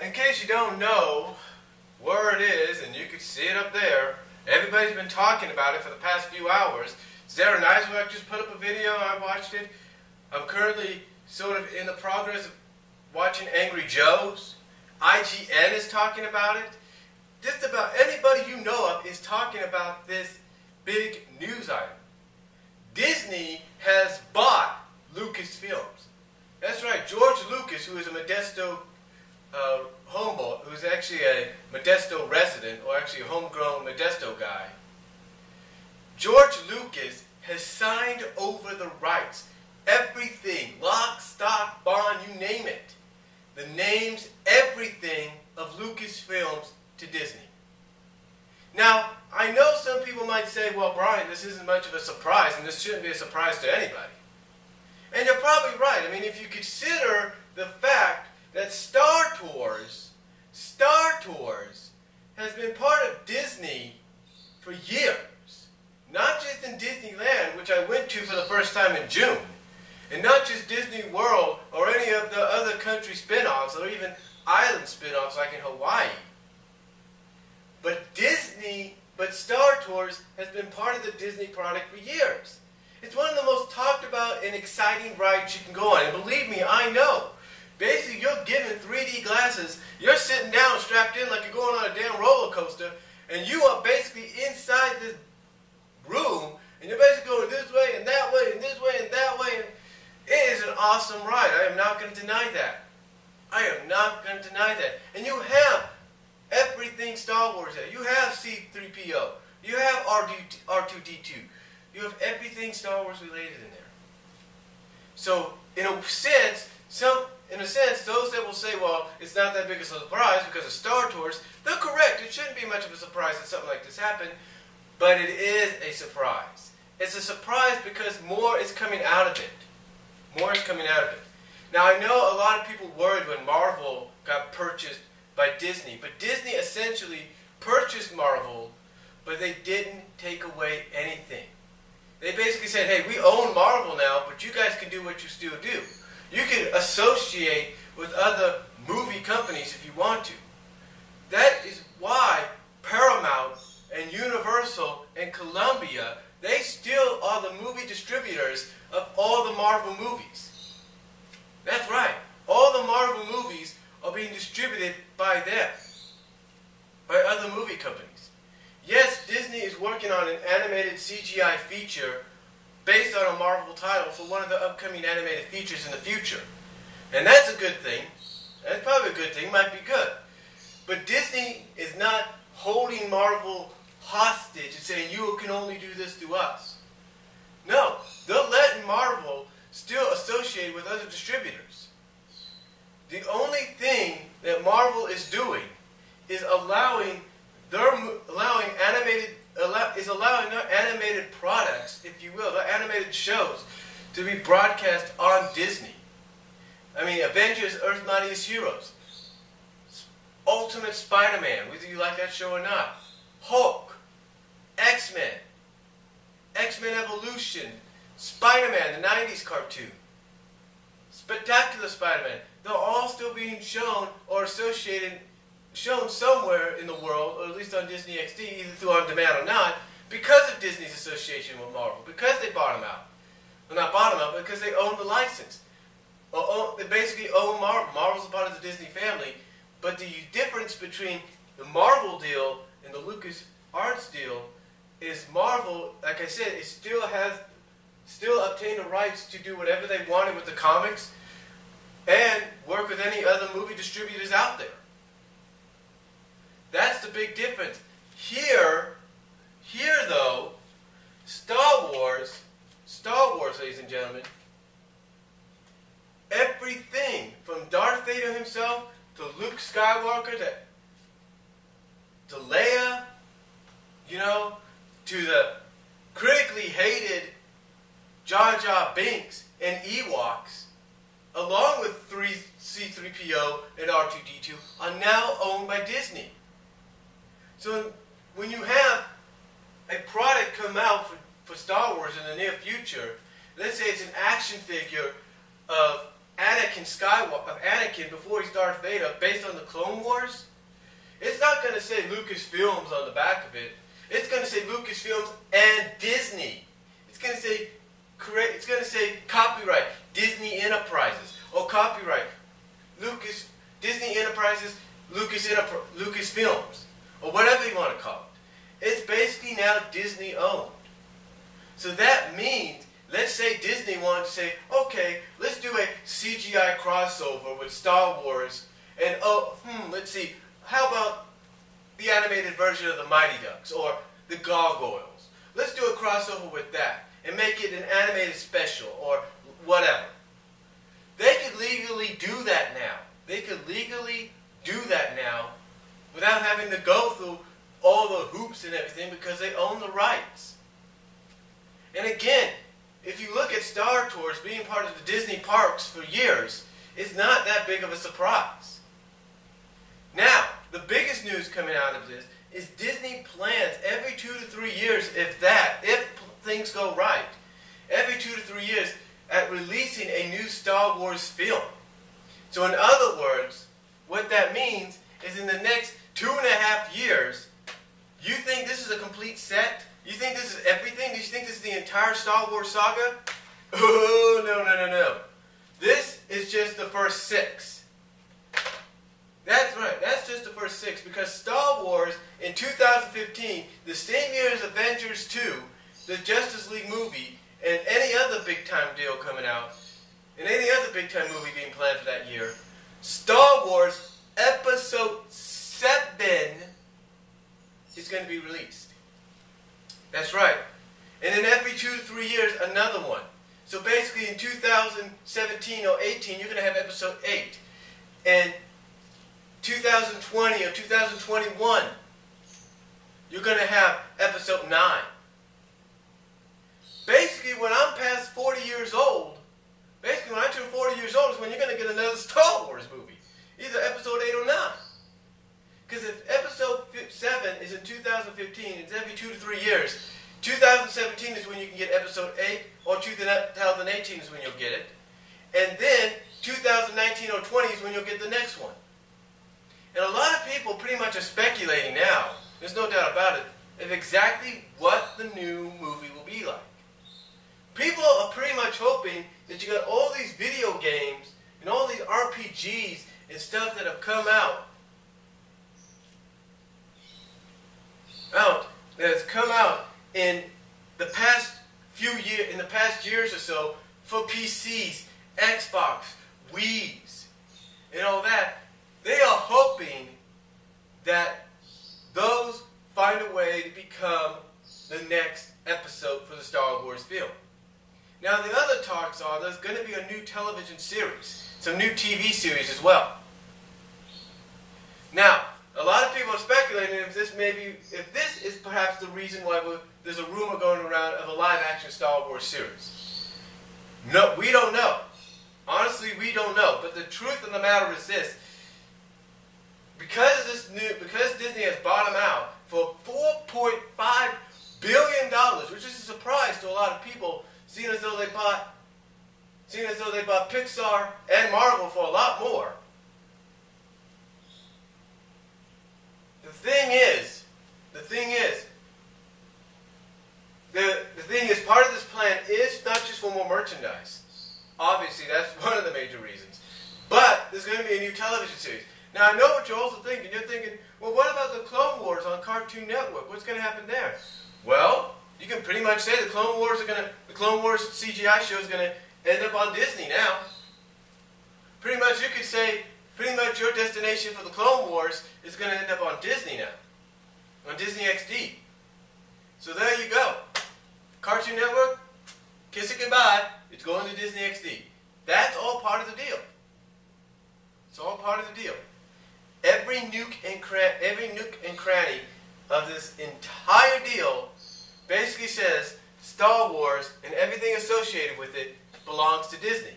In case you don't know where it is, and you can see it up there, everybody's been talking about it for the past few hours. Sarah Neiswag just put up a video, I watched it. I'm currently sort of in the progress of watching Angry Joe's. IGN is talking about it. Just about anybody you know of is talking about this big news item. Disney has bought Lucasfilms. That's right, George Lucas, who is a Modesto homeboy, who's actually a Modesto resident, or actually a homegrown Modesto guy. George Lucas has signed over the rights. Everything, lock, stock, bond, you name it. The names, everything of Lucasfilms to Disney. Now, I know some people might say, well, Brian, this isn't much of a surprise, and this shouldn't be a surprise to anybody. And you're probably right. I mean, if you consider the fact that Star Tours has been part of Disney for years. Not just in Disneyland, which I went to for the first time in June. And not just Disney World or any of the other country spin-offs or even island spin-offs like in Hawaii. But Star Tours has been part of the Disney product for years. It's one of the most talked about and exciting rides you can go on. And believe me, I know. Basically, you're given 3D glasses. You're sitting down, strapped in like you're going on a damn roller coaster. And you are basically inside this room. And you're basically going this way and that way and this way and that way. And it is an awesome ride. I am not going to deny that. I am not going to deny that. And you have everything Star Wars there. You have C-3PO. You have R2-D2. You have everything Star Wars related in there. So, in a sense, those that will say, well, it's not that big of a surprise because of Star Tours, they're correct. It shouldn't be much of a surprise that something like this happened, but it is a surprise. It's a surprise because more is coming out of it. More is coming out of it. Now, I know a lot of people worried when Marvel got purchased by Disney, but Disney essentially purchased Marvel, but they didn't take away anything. They basically said, hey, we own Marvel now, but you guys can do what you still do. You can associate with other movie companies if you want to. That is why Paramount and Universal and Columbia, they still are the movie distributors of all the Marvel movies. That's right. All the Marvel movies are being distributed by them, by other movie companies. Yes, Disney is working on an animated CGI feature based on a Marvel title for one of the upcoming animated features in the future. And that's a good thing. That's probably a good thing. Might be good. But Disney is not holding Marvel hostage and saying, you can only do this to us. No. They're letting Marvel still associate with other distributors. The only thing that Marvel is doing is allowing their animated products, if you will, their animated shows, to be broadcast on Disney. I mean, Avengers, Earth's Mightiest Heroes, Ultimate Spider-Man, whether you like that show or not, Hulk, X-Men, X-Men Evolution, Spider-Man, the 90s cartoon, Spectacular Spider-Man, they're all still being shown or shown somewhere in the world, or at least on Disney XD, either through on demand or not, because of Disney's association with Marvel, because they bought them out. Well, not bought them out, but because they own the license. They basically own Marvel. Marvel's a part of the Disney family, but the difference between the Marvel deal and the Lucas Arts deal is Marvel, like I said, it still obtained the rights to do whatever they wanted with the comics and work with any other movie distributors out there. That's the big difference. Here though, Star Wars, ladies and gentlemen, everything from Darth Vader himself to Luke Skywalker to Leia, to the critically hated Jar Jar Binks and Ewoks, along with C-3PO and R2-D2, are now owned by Disney. So when you have a product come out for Star Wars in the near future, let's say it's an action figure of Anakin before he starts Vader based on the Clone Wars, it's not going to say Lucasfilms on the back of it. It's going to say Lucasfilms and Disney. It's going to say copyright Disney Enterprises or copyright Disney Enterprises Lucasfilms or whatever you want to call it. It's basically now Disney owned. So that means, let's say Disney wanted to say, okay, let's do a CGI crossover with Star Wars, and let's see, how about the animated version of the Mighty Ducks or the Gargoyles? Let's do a crossover with that and make it an animated special or whatever. They could legally do that now. They could legally do that now without having to go through all the hoops and everything because they own the rights. And again, if you look at Star Tours being part of the Disney parks for years, it's not that big of a surprise. Now, the biggest news coming out of this is Disney plans every 2 to 3 years, if things go right, every 2 to 3 years at releasing a new Star Wars film. So in other words, what that means is in the next 2.5 years, you think this is a complete set? You think this is everything? Do you think this is the entire Star Wars saga? Oh, no. This is just the first 6. That's right, that's just the first 6, because Star Wars in 2015, the same year as Avengers 2, the Justice League movie, and any other big-time deal coming out, and any other big-time movie being planned for that year, Star Wars Episode 7 is going to be released. That's right. And then every 2 to 3 years, another one. So basically in 2017 or 18, you're going to have Episode 8. And 2020 or 2021, you're going to have Episode 9. Basically, when I'm past 40 years old, basically when I turn 40 years old is when you're going to get another Star Wars movie. Either Episode 8 or 9. Because if Episode 7 is in 2015, it's every 2 to 3 years. 2017 is when you can get Episode 8, or 2018 is when you'll get it. And then 2019 or 20 is when you'll get the next one. And a lot of people pretty much are speculating now, there's no doubt about it, of exactly what the new movie will be like. People are pretty much hoping that you got all these video games and all these RPGs and stuff that have come out in the past years or so for PCs, Xbox, Wii's, and all that. They are hoping that those find a way to become the next episode for the Star Wars film. Now the other talks are there's going to be a new television series, some new TV series as well. Now, a lot of people are speculating if this is perhaps the reason why there's a rumor going around of a live-action Star Wars series. No, we don't know. Honestly, we don't know. But the truth of the matter is this: because Disney has bought them out for $4.5 billion, which is a surprise to a lot of people, seeing as though they bought Pixar and Marvel for a lot more. The thing is, part of this plan is not just for more merchandise. Obviously, that's one of the major reasons. But there's going to be a new television series. Now, I know what you're also thinking. You're thinking, well, what about the Clone Wars on Cartoon Network? What's going to happen there? Well, you can pretty much say the Clone Wars CGI show is going to end up on Disney now. Pretty much, you could say, your destination for the Clone Wars is going to end up on Disney now, on Disney XD. So there you go. Cartoon Network, kiss it goodbye. It's going to Disney XD. That's all part of the deal. It's all part of the deal. Every nook and cranny of this entire deal basically says Star Wars and everything associated with it belongs to Disney.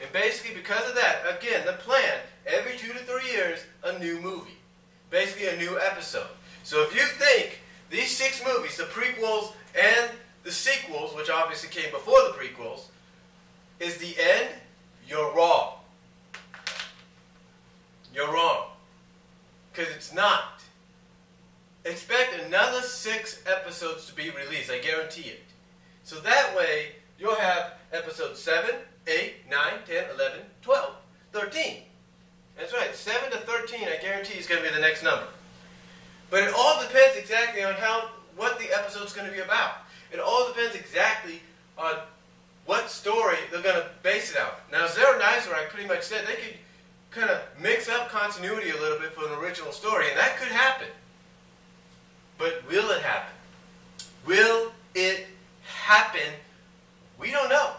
And basically because of that, again, the plan, every 2 to 3 years, a new movie. Basically a new episode. So if you think these 6 movies, the prequels and the sequels, which obviously came before the prequels, is the end, you're wrong. You're wrong. Because it's not. Expect another 6 episodes to be released. I guarantee it. So that way, you'll have episodes 7, 8, 9, 10, 11, 12, 13. That's right. 7 to 13, I guarantee, is going to be the next number. But it all depends exactly on what the episode's going to be about. It all depends exactly on what story they're going to base it out. Now, Zero Nizer, I pretty much said, they could kind of mix up continuity a little bit for an original story, and that could happen. But will it happen? Will it happen? We don't know.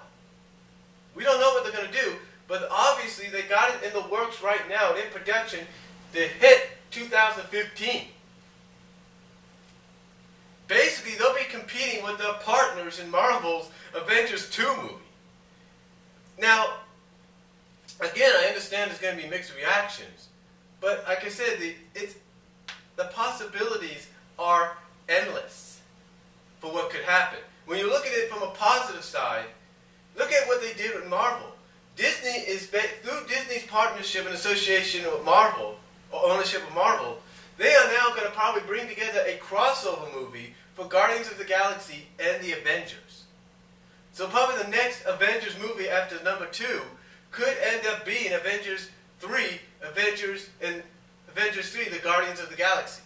We don't know what they're going to do, but obviously they got it in the works right now and in production to hit 2015. Basically, they'll be competing with their partners in Marvel's Avengers 2 movie. Now, again, I understand there's going to be mixed reactions, but like I said, the possibilities are endless for what could happen. When you look at it from a positive side, look at what they did with Marvel. Disney is, through Disney's partnership and association with Marvel, or ownership of Marvel, they are now going to probably bring together a crossover movie for Guardians of the Galaxy and the Avengers. So probably the next Avengers movie after number 2 could end up being Avengers 3, Avengers 3, the Guardians of the Galaxy.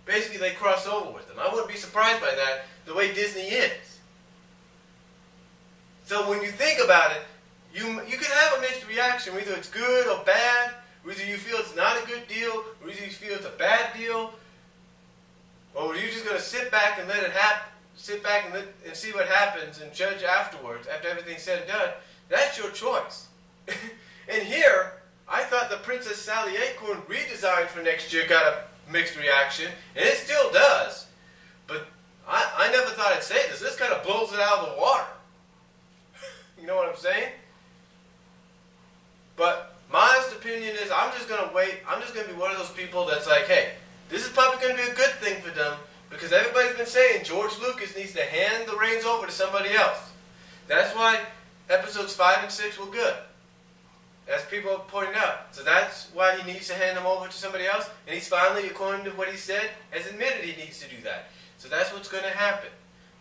Basically, they cross over with them. I wouldn't be surprised by that, the way Disney is. So when you think about it, you can have a mixed reaction, whether it's good or bad, whether you feel it's not a good deal, or whether you feel it's a bad deal, or you're just going to sit back and let it happen, sit back and see what happens and judge afterwards, after everything's said and done. That's your choice. And here, I thought the Princess Sally Acorn redesign for next year got a mixed reaction, and it still does. But I never thought I'd say this. This kind of blows it out of the water. You know what I'm saying? But my honest opinion is I'm just going to wait. I'm just going to be one of those people that's like, hey, this is probably going to be a good thing for them because everybody's been saying George Lucas needs to hand the reins over to somebody else. That's why episodes 5 and 6 were good. As people are pointing out. So that's why he needs to hand them over to somebody else. And he's finally, according to what he said, has admitted he needs to do that. So that's what's going to happen.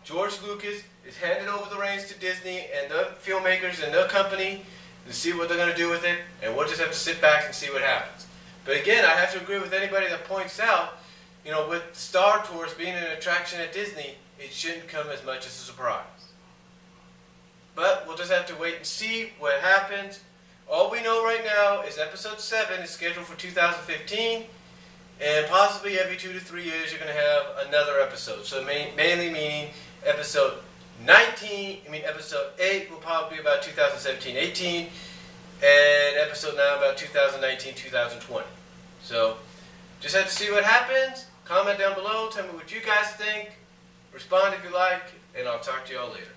George Lucas is handing over the reins to Disney and the filmmakers and their company to see what they're going to do with it. And we'll just have to sit back and see what happens. But again, I have to agree with anybody that points out, you know, with Star Tours being an attraction at Disney, it shouldn't come as much as a surprise. But we'll just have to wait and see what happens. All we know right now is episode 7 is scheduled for 2015, and possibly every 2 to 3 years you're going to have another episode. So mainly meaning episode 8 will probably be about 2017-18, and episode 9 about 2019-2020. So just have to see what happens. Comment down below, tell me what you guys think, respond if you like, and I'll talk to y'all later.